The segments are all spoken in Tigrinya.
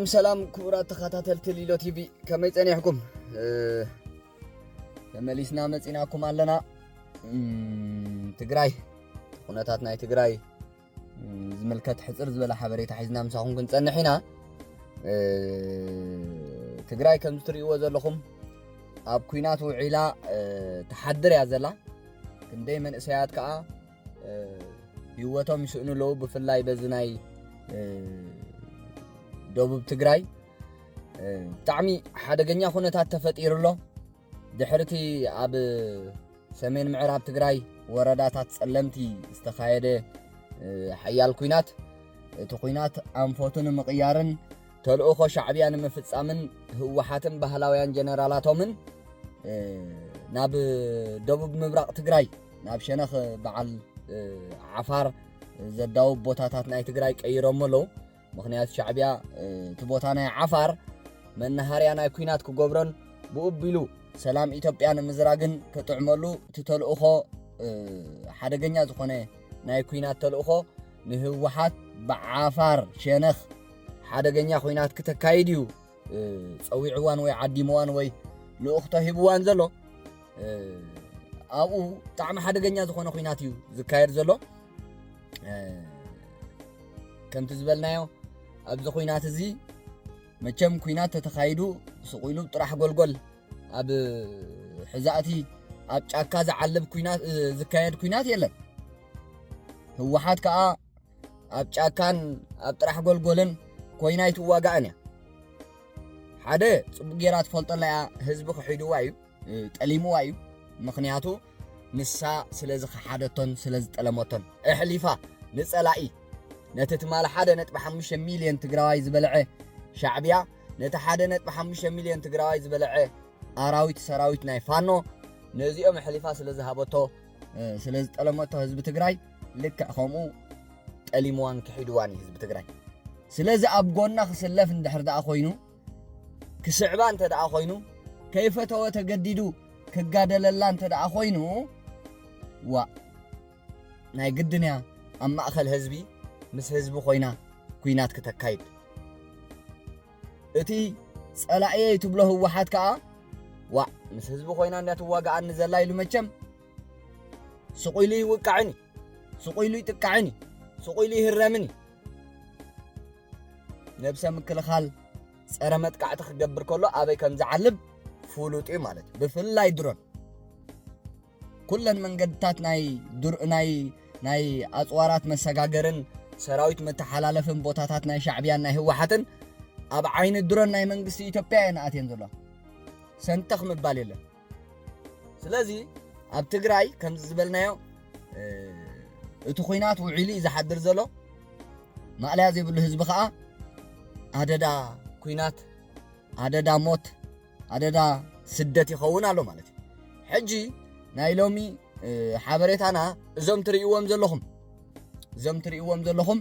سلام كورات تخاتل تليلو تي في كما يصنيحكم تمليسنا مصيناكم علنا تግራይ ሁነታት ናይ ትግራይ ዝመልከት ሕጽር ዝበለ ሓበሬታ ሒዝና ምሳኹም ክንጸንሒና ትግራይ ከም ትርእይዎ ዘለኹም ኣብ ኩናት ውዒላ ተሓድር ያ ዘላ ክንደይ መንእሰያት ከዓ ህይወቶም ይስእኑለው ብፍላይ በዚ ናይ ደቡብ ትግራይ ብጣዕሚ ሓደገኛ ኩነታት ተፈጢሩሎ ድሕርቲ ኣብ ሰሜን ምዕራብ ትግራይ ወረዳታት ጸለምቲ ዝተኻየደ ሓያል ኩናት እቲ ኩናት ኣንፎቱን ምቕያርን ተልእኾ ሻዕብያን ምፍጻምን ህወሓትን ባህላውያን ጀነራላቶምን ናብ ደቡብ ምብራቕ ትግራይ ናብ ሸነኽ በዓል ዓፋር ዘዳው ቦታታት ናይ ትግራይ ቀይሮምሎ ምኽንያት ሻዕብያ እቲ ቦታ ናይ ዓፋር መናሃርያ ናይ ኩናት ክገብሮን ብኡቢሉ ሰላም ኢትዮጵያ ንምዝራግን ከጥዕመሉ ተልእኾ ሓደገኛ ዝኾነ ናይ ኩናት ተልእኾ ንህወሓት ብዓፋር ሸነኽ ሓደገኛ ኩናት ከተካይድ እዩ ፀዊዕዋን ወይ ዓዲምዋን ወይ ልኡኽቶ ሂብዋን ዘሎ ኣብኡ ብጣዕሚ ሓደገኛ ዝኾነ ኩናት እዩ ዝካየድ ዘሎ ከምቲ ዝበልናዮ ኣብዚ ኩናት እዚ መቸም ኩናት ተተኻይዱ ስቑኢሉ ጥራሕ ጎልጎል ኣብ ሕዛእቲ ኣብ ጫካ ዝዓልብ ኩናት ዝካየድ ኩናት የለን ህወሓት ከዓ ኣብ ጫካን ኣብ ጥራሕ ጎልጎልን ኮይናይ ትዋጋእን እያ ሓደ ጽቡቕ ጌራ ትፈልጠላ እያ ህዝቢ ክሒድዋ እዩ ጠሊምዋ እዩ ምኽንያቱ ንሳ ስለ ዝኸሓደቶን ስለ ዝጠለመቶን እሕሊፋ ንጸላኢ ነቲ ትማል 1.5 ሚልዮን ትግራዋይ ዝበልዐ ሻዕብያ ነቲ 1.5 ሚልዮን ትግራዋይ ዝበልዐ ኣራዊት ሰራዊት ናይ ፋኖ ነዚኦም ሕሊፋ ስለ ዝሃበቶ ስለ ዝጠለመቶ ህዝቢ ትግራይ ልክዕ ከምኡ ጠሊምዋን ክሒድዋን ህዝቢ ትግራይ ስለዚ ኣብ ጎና ክስለፍ እንድሕር ደኣ ኮይኑ ክስዕባ እንተ ደኣ ኮይኑ ከይፈተወ ተገዲዱ ክጋደለላ እንተ ደኣ ኮይኑ ዋ ናይ ግድንያ ኣብ ማእኸል ህዝቢ ምስ ህዝቢ ኮይና ኩናት ከተካይድ እቲ ጸላእየ ትብሎ ህወሓት ከዓ ዋ ምስ ህዝቢ ኮይና እንዳትዋጋኣኒ ዘላ ኢሉ መቸም ስቑኢሉ ይውቃዕኒ ስቑኢሉ ይጥቃዕኒ ስቑኢሉ ይህረምኒ ነብሰ ምክልኻል ጸረ መጥቃዕቲ ክገብር ከሎ ኣበይ ከም ዝዓልብ ፍሉጥ እዩ ማለት እዩ ብፍላይ ድሮን ኩለን መንገድታት ናይ ኣጽዋራት መሰጋገርን ሰራዊት መተሓላለፍን ቦታታት ናይ ሻዕብያን ናይ ህወሓትን ኣብ ዓይኒ ድሮን ናይ መንግስቲ ኢትዮጵያ የናኣትየን ዘሎ ሰንተኽ ምባል የለን ስለዚ ኣብ ትግራይ ከም ዝበልናዮ እቲ ኩናት ውዒሉ ዝሓድር ዘሎ ማዕልያ ዘይብሉ ህዝቢ ከዓ ኣደዳ ኩናት ኣደዳ ሞት ኣደዳ ስደት ይኸውን ኣሎ ማለት እዩ ሕጂ ናይ ሎሚ ሓበሬታና እዞም ትርእይዎም ዘለኹም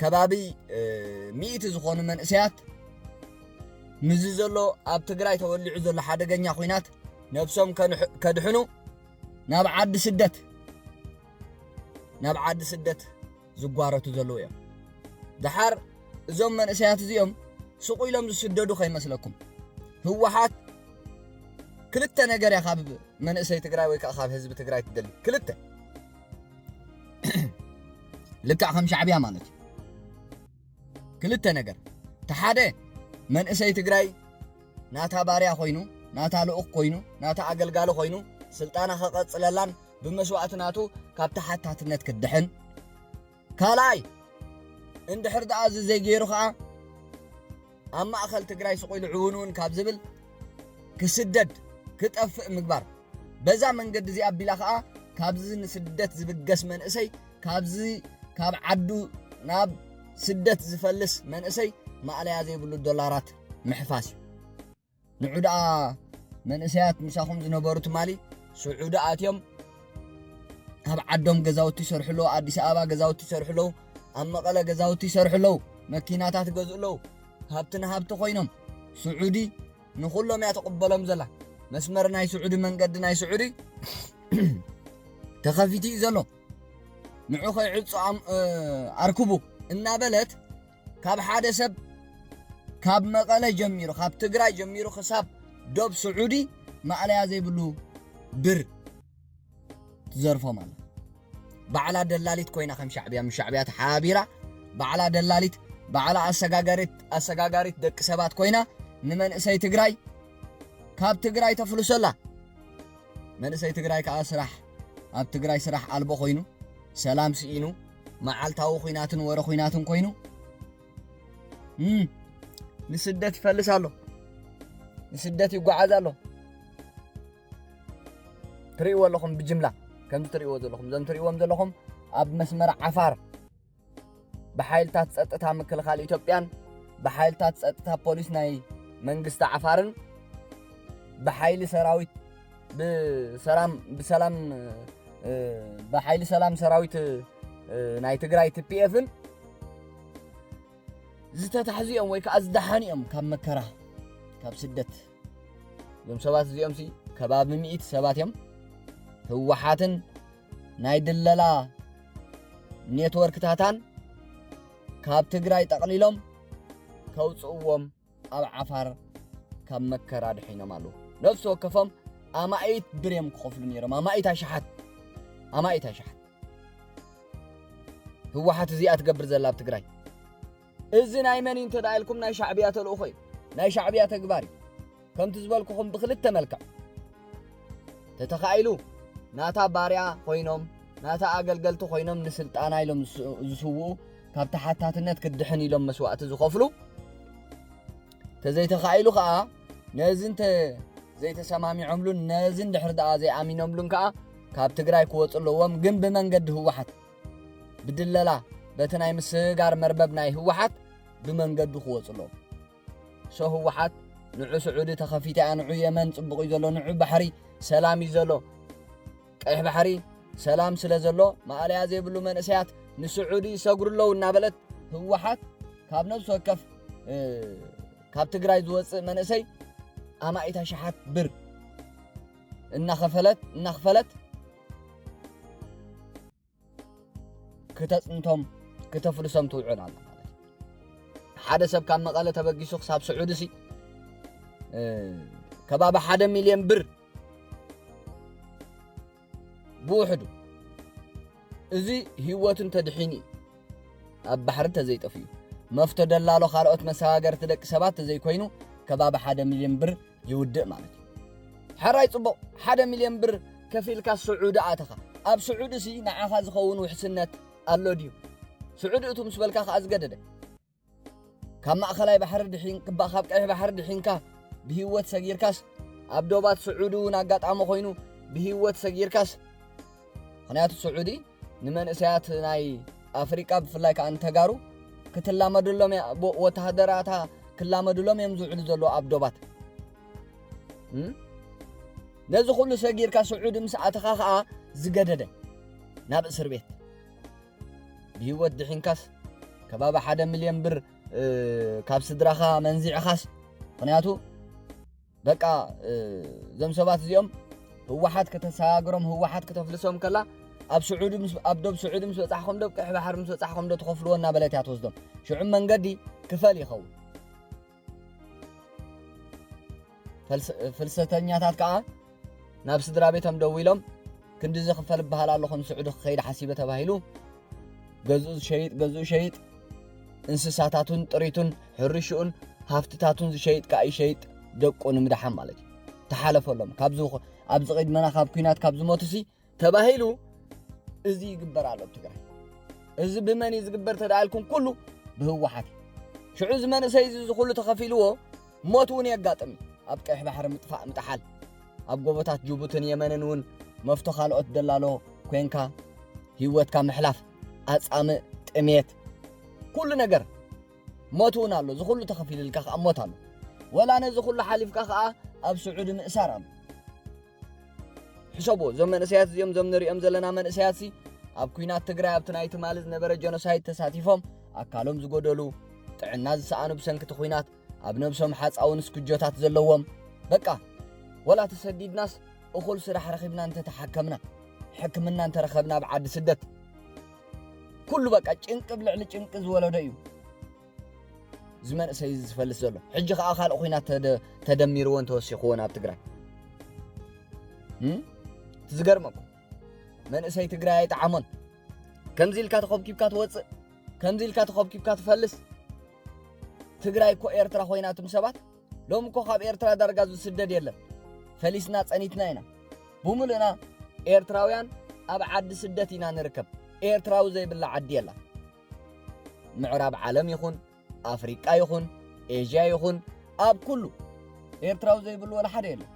ከባቢ 100 ዝኾኑ መንእሰያት ምዝ ዘሎ ኣብ ትግራይ ተወሊዑ ዘሎ ሓደገኛ ኩናት ነብሶም ከድሕኑ ናብ ዓዲ ስደት ዝጓረቱ ዘለዉ እዮም ድሓር እዞም መንእሰያት እዚኦም ስቑኢሎም ዝስደዱ ከይመስለኩም ህወሓት ክልተ ነገር እያ ካብ መንእሰይ ትግራይ ወይ ከዓ ካብ ህዝቢ ትግራይ ትደሊ ክልተ ልክዕ ከም ሻዕብያ ማለት እዩ ክልተ ነገር ተሓደ መንእሰይ ትግራይ ናታ ባርያ ኮይኑ ናታ ልኡኽ ኮይኑ ናታ ኣገልጋሊ ኮይኑ ስልጣና ከቐጽለላን ብመስዋዕትናቱ ካብ ተሓታትነት ክድሕን ካልኣይ እንድሕር ደኣ ዘይገይሩ ከዓ ኣብ ማእኸል ትግራይ ስቑኢሉ ዕውንውን ካብ ዝብል ክስደድ ክጠፍእ ምግባር በዛ መንገዲ እዚ ኣቢላ ከዓ ካብዚ ንስደት ዝብገስ መንእሰይ ካብ ዓዱ ናብ ስደት ዝፈልስ መንእሰይ ማዕለያ ዘይብሉ ዶላራት ምሕፋስ እዩ ንዑ ደኣ መንእሰያት ምሳኹም ዝነበሩ ትማሊ ስዑዳ ኣትዮም ኣብ ዓዶም ገዛውቲ ይሰርሕለው ኣዲስ ኣበባ ገዛውቲ ይሰርሕለው ኣብ መቐለ ገዛውቲ ይሰርሕለው መኪናታት ገዝኡለው ሃብትን ሃብቲ ኮይኖም ስዑዲ ንኹሎም እያ ተቕበሎም ዘላ መስመር ናይ ስዑዲ መንገዲ ናይ ስዑዲ ተኸፊቱ እዩ ዘሎ ንዑ ከይዕፁ ኣርክቡ እናበለት ካብ ሓደ ሰብ ካብ መቐለ ጀሚሩ ካብ ትግራይ ጀሚሩ ክሳብ ዶብ ስዑዲ ማዕለያ ዘይብሉ ብር ትዘርፎም ኣላ ባዕላ ደላሊት ኮይና ከም ሻዕብያ ተሓቢራ ባዕላ ደላሊት ባዕላ ኣሰጋጋሪት ደቂ ሰባት ኮይና ንመንእሰይ ትግራይ ካብ ትግራይ ተፍልሰላ መንእሰይ ትግራይ ከዓ ስራሕ ኣብ ትግራይ ስራሕ ኣልቦ ኮይኑ ሰላም ሲኢኑ መዓልታዊ ኩናትን ወረ ኩናትን ኮይኑ ንስደት ይፈልስ ኣሎ ንስደት ይጓዓዝ ኣሎ ትሪእዎ ኣለኹም ብጅምላ ከምቲ ትሪእዎ ዘለኹም ዘም ትሪእዎም ዘለኹም ኣብ መስመር ዓፋር ብሓይልታት ጸጥታ ምክልኻል ኢትዮጵያን ብሓይልታት ጸጥታ ፖሊስ ናይ መንግስቲ ዓፋርን ብሓይሊ ሰራዊት ብሓይሊ ሰላም ሰራዊት ናይ ትግራይ TPFን ዝተታሕዚኦም ወይ ከዓ ዝደሓኒኦም ካብ መከራ ካብ ስደት ዞም ሰባት እዚኦም ከባቢ 100 ሰባት እዮም ህወሓትን ናይ ድለላ ኔትወርክታታን ካብ ትግራይ ጠቕሊሎም ከውፅእዎም ኣብ ዓፋር ካብ መከራ ድሒኖም ኣለዉ ነፍሲ ወከፎም ኣማኢት ብርዮም ክኸፍሉ ነይሮም ኣማኢት ኣይሸሓት ህወሓት እዚኣ ትገብር ዘላ ኣብ ትግራይ እዚ ናይ መን እንተዳኢልኩም ናይ ሻዕብያ ተልእኾ እዩ ናይ ሻዕብያ ተግባር እዩ ከምቲ ዝበልኩኹም ብክልተ መልክዕ ተተኻኢሉ ናታ ባርያ ኮይኖም ናታ ኣገልገልቲ ኮይኖም ንስልጣና ኢሎም ዝስውኡ ካብ ተሓታትነት ክድሕን ኢሎም መስዋዕቲ ዝኸፍሉ ተዘይተኻኢሉ ከዓ ነዝንተ ዘይተሰማሚዖምሉን ነዝን ድሕር ደኣ ዘይኣሚኖምሉን ከዓ ካብ ትግራይ ክወፅለዎም ግን ብመንገዲ ህወሓት ብድለላ በቲ ናይ ምስጋር መርበብ ናይ ህወሓት ብመንገዱ ክወፅለዎም ሶ ህወሓት ንዑ ስዑዲ ተኸፊታ ንዑ የመን ጽቡቕ እዩ ዘሎ ንዑ ባሕሪ ሰላም እዩ ዘሎ ቀይሕ ባሕሪ ሰላም ስለ ዘሎ ማዕለያ ዘይብሉ መንእሰያት ንስዑዲ ሰጉርለዉ እናበለት ህወሓት ካብ ነብሲ ወከፍ ካብ ትግራይ ዝወፅእ መንእሰይ ኣማኢታ ሸሓት ብር እናኽፈለት ክተጽንቶም ክተፍልሶም ትውዕል ኣላ ሓደ ሰብ ካብ መቐለ ተበጊሱ ክሳብ ስዑዲ ከባቢ 1 ሚልዮን ብር ብውሕዱ እዚ ህይወትን ተድሒኒ ኣብ ባሕሪ ተዘይጠፍዩ መፍቶ ደላሎ ካልኦት መሰጋገርቲ ደቂ ሰባት ተዘይኮይኑ ከባቢ 1 ሚልዮን ብር ይውድእ ማለት እዩ ሓራይ ጽቡቕ 1 ሚልዮን ብር ከፊልካ ስዑዲ ኣተኻ ኣብ ስዑዲ ንዓኻ ዝኸውን ውሕስነት ኣሎ ድዩ ስዑዲ እቱ ምስ በልካ ከዓ ዝገደደ ካብ ማእኸላይ ባሕሪ ድሒን ካብ ቀይሕ ባሕሪ ድሒንካ ብህይወት ሰጊርካስ ኣብ ዶባት ስዑዲ እውን ኣጋጣሚ ኮይኑ ብህይወት ሰጊርካስ ምክንያቱ ስዑዲ ንመንእሰያት ናይ ኣፍሪቃ ብፍላይ ከዓ እንተጋሩ ክትላመድሎም ወተሃደራታ ክላመድሎም እዮም ዝውዕሉ ዘሎ ኣብ ዶባት ነዚ ኩሉ ሰጊርካ ስዑዲ ምስ ኣተኻ ከዓ ዝገደደ ናብ እስር ቤት ብህይወት ድሒንካስ ከባቢ 1 ሚልዮን ብር ካብ ስድራኻ መንዚዕኻስ ምክንያቱ በቃ ዘም ሰባት እዚኦም ህወሓት ከተሰጋግሮም ህወሓት ከተፍልሶም ከላ ኣብ ዶብ ስዑዲ ምስ በጻሕኹም ዶብ ቀይሕ ባሕሪ ምስ በጻሕኹም ዶ ትኸፍልዎ እናበለት እያ ትወስዶም ሽዑ መንገዲ ክፈል ይኸውን ፍልሰተኛታት ከዓ ናብ ስድራ ቤቶም ደው ኢሎም ክንዲ ዝኽፈል በሃል ኣለኹም ስዑዲ ክኸይድ ሓሲበ ተባሂሉ ገዝኡ ሸይጥ እንስሳታቱን ጥሪቱን ሕርሽኡን ሃፍትታቱን ዝሸይጥ ከዓ ይሸይጥ ደቁ ንምድሓም ማለት እዩ ተሓለፈሎም ኣብዚ ቅድመና ካብ ኩናት ካብ ዝሞቱ ተባሂሉ እዚ ይግበር ኣሎ ኣብ ትግራይ እዚ ብመን ዝግበር ተዳልኩም ኩሉ ብህወሓት ሽዑ ዝመንእሰይ እዚ ኩሉ ተኸፊልዎ ሞት እውን የጋጥም ኣብ ቀይሕ ባሕሪ ምጥፋእ ምጥሓል ኣብ ጎቦታት ጅቡትን የመንን እውን መፍቶ ካልኦት ደላሎ ኮንካ ህይወትካ ምሕላፍ ኣጻምእ ጥሜት ኩሉ ነገር ሞት እውን ኣሎ እዚ ኩሉ ተኸፊልልካ ከዓ ሞት ኣሎ ወላ ነዚ ኩሉ ሓሊፍካ ከዓ ኣብ ስዑዲ ምእሳር ኣሎ ሕሰቦ ዞም መንእሰያት እዚኦም ዞም ንሪኦም ዘለና መንእሰያት ኣብ ኩናት ትግራይ ኣብቲ ናይ ትማሊ ዝነበረ ጀኖሳይድ ተሳቲፎም ኣካሎም ዝጎደሉ ጥዕና ዝሰኣኑ ብሰንኪቲ ኩናት ኣብ ነብሶም ሓፃውን ስክጆታት ዘለዎም በቃ ወላ ተሰዲድናስ እኹል ስራሕ ረኺብና እንተተሓከምና ሕክምና እንተረኸብና ብዓዲ ስደት ኩሉ በቃ ጭንቂ ብልዕሊ ጭንቂ ዝወለዶ እዩ زمن سيز فلس له حج خال أخوينا تدمير وان توسيخونا بتقرأ تزقر ماكو من سي تقرأ يتعامل كم زي الكاتخوب كيف كاتوص كم زي الكاتخوب كيف كاتفلس تقرأ يكو إيرترا خوينا تمسبات لو مكو خاب إيرترا درجة سدد يلا فلسنا تسانيتنا هنا بوملنا إيرتراويان أبعد سدتنا نركب إيرتراو زي بالله عدي يلا معراب عالم يخون أفريقيا يخون إيجيا يخون أب كله إيرتراو زي بالله ولا حد يلا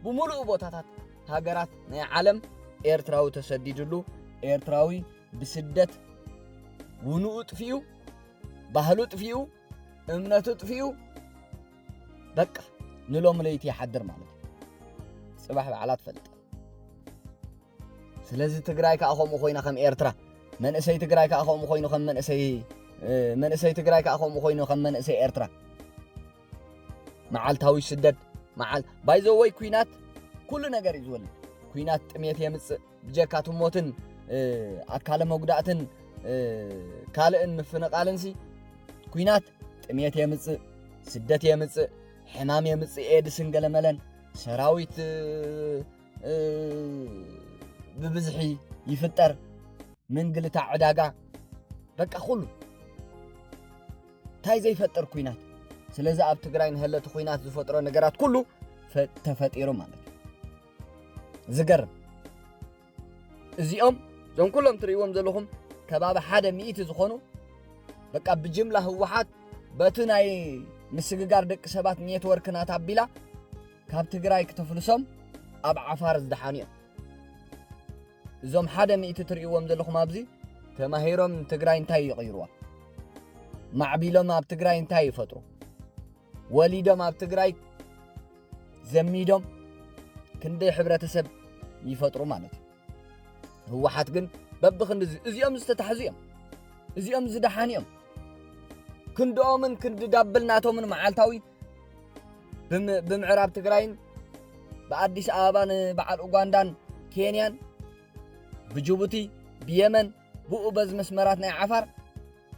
بملؤ بوتاتات هاجرات نيا عالم إيرتراو تسديدلو إيرتراوي بسدت ونوت فيو بهلوت فيو امنتت فيو بقى نلوم ليتي حدر مالك صباح بعلات فلت سلازي تقراي كأخو مخوينا خم إيرترا من أسي تقراي كأخو مخوينا خم من أسي تقراي كأخو مخوينا خم من أسي إيرترا معال تاوي شدد معال بايزووي كوينات كل نجار يزول كوينات ميت يمس بجاكات موتن أكال موجداتن كالن مفنق علنسي كوينات ميت يمس سدت يمس حمام يمس إيد سنجل ملن سراويت ببزحي يفتر من قلت عداقة بقى خلو تاي زي فتر كوينات سلازا اب تقراين هلا تخوينات زفترو نقرات كله تفتيرو مالك زقر زيهم زون كلهم تريوهم زلوهم كباب حدا مئيت زخونو بقى بجملة هوحات باتناي مسققار دك سبات نيتوركنا تابيلا كاب تقراي كتفلسهم اب عفار زدحانيا زوم حدا مئيت تريوهم زلوهم ابزي تماهيرهم تقراي انتاي يغيروا معبيلهم اب تقراي انتاي يفترو وليدهم اب تقراي زميدهم كندي حبرتسب يفطروا مالك هو حات كن ببخن ازيام استتحزيهم ازيام زدحانيهم كندومن كند دابلناتهم معالتاوي بمعراب تقراين بأديس آبان بعد أوغاندان كينيان بجيبوتي بيمن بؤ بز مسمراتنا عفر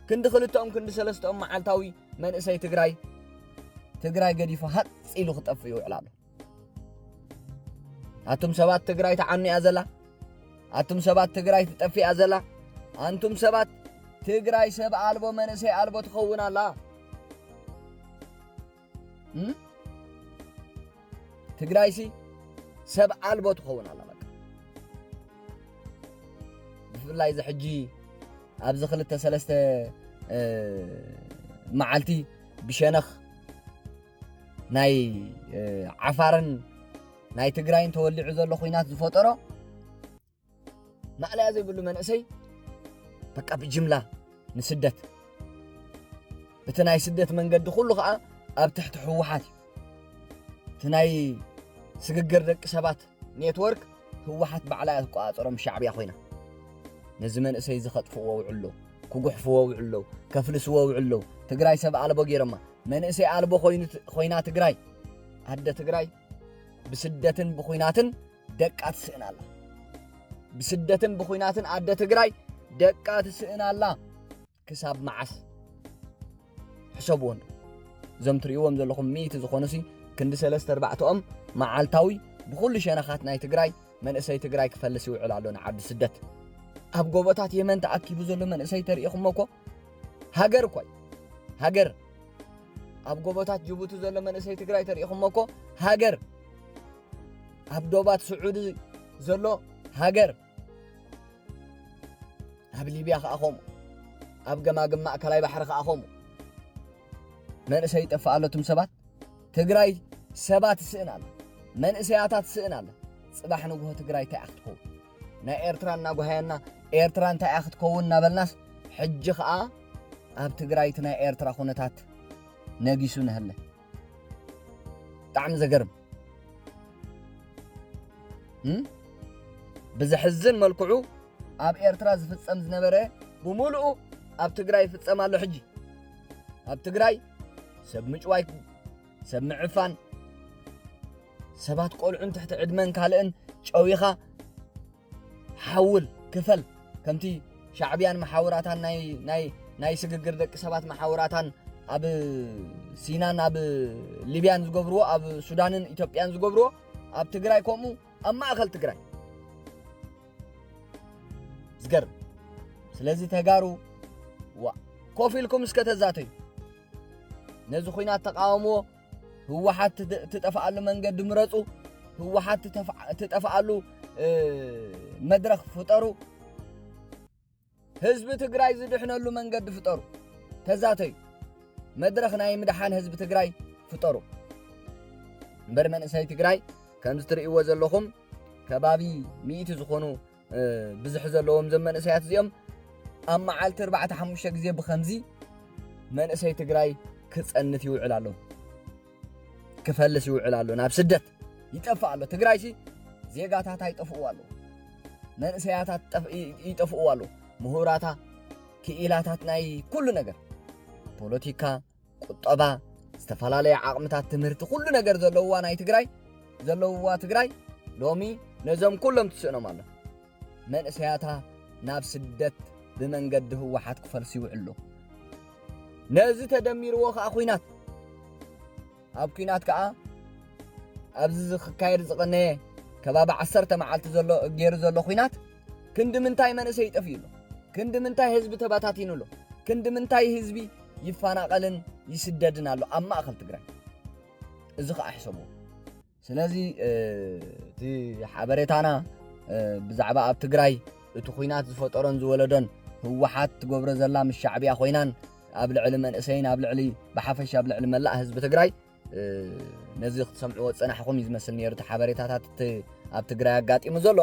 كند خلتهم كند سلستهم معالتاوي من اسي تقراي قدي فهات سيلو خطفيو علالو أنتم سبات تقراي تعني أزلا أنتم سبات تقراي تطفي أزلا أنتم سبات تقراي سب ألبو منسي ألبو تخونا لا تقراي سي سب ألبو تخونا لا بك بفلاي إذا حجي أبزخ للتسلسة معالتي بشنخ ناي عفارن ناي تقراين تولي زلو خوينات زفطرو ما على زي بلو منأسي بقى بجملة نسدت بتناي سدت من قد خلو خاء اب تحت حوحات تناي سققر دك سبات نيتورك حوحات بعلا قاطرهم الشعب يا خوينا نزمن اسي زخطفوا وعلو كغحفوا وعلو كفلسوا وعلو تقراي سب على بغيرما من اسي على خوينا تقراي هدا تقراي بسدتن بخويناتن دقات سئنا الله بسدتن بخويناتن عده تقراي دقات سئنا الله كساب معس حسبون زم تريوم زلكم ميت زخونسي كند 3-4 معالتاوي بكل شنخات ناي تقراي من اسي تقراي كفلس يوعل علونا عبد سدت اب غوبتات يمن تاكيبو زلو من اسي تريخم مكو هاجر كوي هاجر اب غوبتات جيبوتي زلو من اسي تقراي تريخم مكو هاجر اب دوبات سعودي زلو هاجر اب ليبيا خاخوم اب جماجم ماكلاي بحر خاخوم من اسي يطفالتم سبات تقراي سبات سئنال من اسياتات سئنال صباح نغو تقراي تاخدكو نا ايرتران نا غهينا ايرتران تاخدكو نابلناس حج خا اب تقراي تنا ايرترا خونتات نغيسو نهله طعم زغرم بزحزن ملكعو اب ايرترا زفصم زنبره بمولو اب تقراي فصمالو حجي اب تقراي سب مچواي سب معفان سبات قولعن تحت عدمن كالئن چويخا حول كفل كمتي شعبيان محاوراتان ناي سغغر دق سبات محاوراتان ኣብ ሲናን ኣብ ሊብያን ዝገብርዎ ኣብ ሱዳንን ኢትዮጵያን ዝገብርዎ ኣብ ትግራይ ከምኡ ኣብ ማእከል ትግራይ ዝገርም ስለዚ ተጋሩ ኮፍ ኢልኩም እስከ ተዛተዩ ነዚ ኩናት ተቃወምዎ ህወሓት ትጠፋኣሉ መንገዲ ምረፁ ህወሓት ትጠፋኣሉ መድረኽ ፍጠሩ ህዝቢ ትግራይ ዝድሕነሉ መንገዲ ፍጠሩ ተዛተዩ መድረኽ ናይ ምድሓን ህዝቢ ትግራይ ፍጠሩ እምበር መንእሰይ ትግራይ ከም ዝትርእይዎ ዘለኹም ከባቢ 100 ዝኾኑ ብዙሕ ዘለዎም ዘመንእሰያት እዚኦም ኣብ መዓልቲ 4-5 ግዜ ብኸምዚ መንእሰይ ትግራይ ክጸንት ይውዕል ኣሎ ክፈልስ ይውዕል ኣሎ ናብ ስደት ይጠፍእ ኣሎ ትግራይ ዜጋታት ይጠፍኡ ኣሎ መንእሰያታት ይጠፍኡ ኣሎ ምሁራታ ክኢላታት ናይ ኩሉ ነገር ፖለቲካ ቁጠባ ዝተፈላለዩ ዓቕምታት ትምህርቲ ኩሉ ነገር ዘለውዋ ናይ ትግራይ ዘለውዋ ትግራይ ሎሚ ነዞም ኩሎም ትስእኖም ኣሎ መንእሰያታ ናብ ስደት ብመንገዲ ህወሓት ክፈልስ ይውዕሉ ነዚ ተደሚርዎ ከዓ ኩናት ኣብ ኩናት ከዓ ኣብዚ ዝካየድ ዝቐነየ ከባቢ 10 መዓልቲ ዘሎ ገይሩ ዘሎ ኩናት ክንዲ ምንታይ መንእሰይ ይጠፍዩ ኣሎ ክንዲ ምንታይ ህዝቢ ተባታቲኑ ኣሎ ክንዲ ምንታይ ህዝቢ ይፈናቀልን ይስደድን ኣሎ ኣብ ማእከል ትግራይ እዚ ከዓ ሕሰቡ ስለዚ እቲ ሓበሬታና ብዛዕባ ኣብ ትግራይ እቲ ኩናት ዝፈጠሮን ዝወለዶን ህወሓት ትገብሮ ዘላ ምስ ሻዕብያ ኮይናን ኣብ ልዕሊ መንእሰይን ኣብ ልዕሊ ብሓፈሻ ኣብ ልዕሊ መላእ ህዝቢ ትግራይ ነዚ ክትሰምዕዎ ፀናሕኩም ይዝመስል ነይሩ እቲ ሓበሬታታት ኣብ ትግራይ ኣጋጢሙ ዘሎ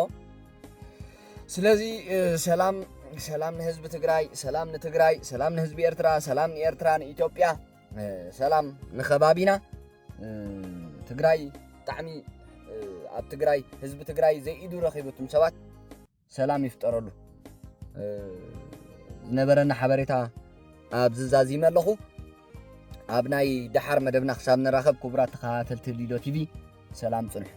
ስለዚ ሰላም ንህዝቢ ትግራይ ሰላም ንትግራይ ሰላም ንህዝቢ ኤርትራ ሰላም ንኤርትራ ንኢትዮጵያ ሰላም ንኸባቢና ትግራይ ብጣዕሚ ኣብ ትግራይ ህዝቢ ትግራይ ዘይኢዱ ረኺበቱም ሰባት ሰላም ይፍጠረሉ ዝነበረና ሓበሬታ ኣብ ዝዛዚመ ኣለኹ ኣብ ናይ ድሓር መደብና ክሳብ ንራኸብ ክቡራት ተኸታተልቲ ሊዶ ቲቪ ሰላም ፅንሑ